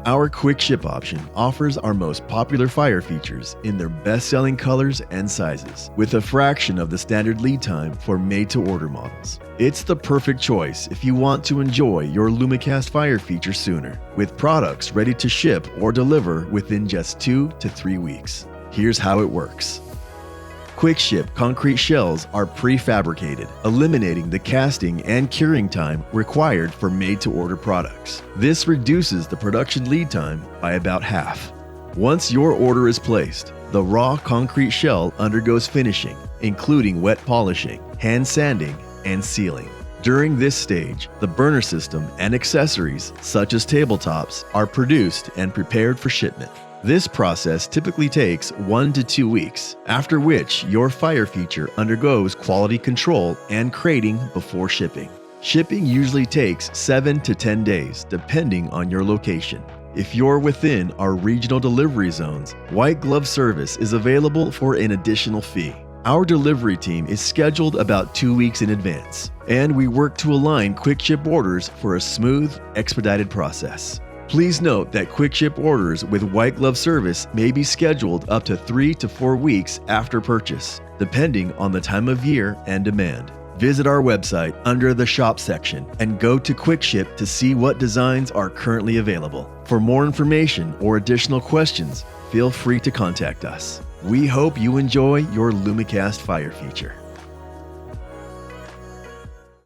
Our quick ship option offers our most popular fire features in their best-selling colors and sizes, with a fraction of the standard lead time for made-to-order models. It's the perfect choice if you want to enjoy your Lumacast fire feature sooner, with products ready to ship or deliver within just 2 to 3 weeks. Here's how it works. Quick ship concrete shells are prefabricated, eliminating the casting and curing time required for made-to-order products. This reduces the production lead time by about half. Once your order is placed, the raw concrete shell undergoes finishing, including wet polishing, hand sanding, and sealing. During this stage, the burner system and accessories, such as tabletops, are produced and prepared for shipment. This process typically takes 1 to 2 weeks, after which your fire feature undergoes quality control and crating before shipping. Shipping usually takes 7 to 10 days, depending on your location. If you're within our regional delivery zones, white glove service is available for an additional fee. Our delivery team is scheduled about 2 weeks in advance, and we work to align quick ship orders for a smooth, expedited process. Please note that quick ship orders with white glove service may be scheduled up to 3 to 4 weeks after purchase, depending on the time of year and demand. Visit our website under the shop section and go to quick ship to see what designs are currently available. For more information or additional questions, feel free to contact us. We hope you enjoy your Lumacast fire feature.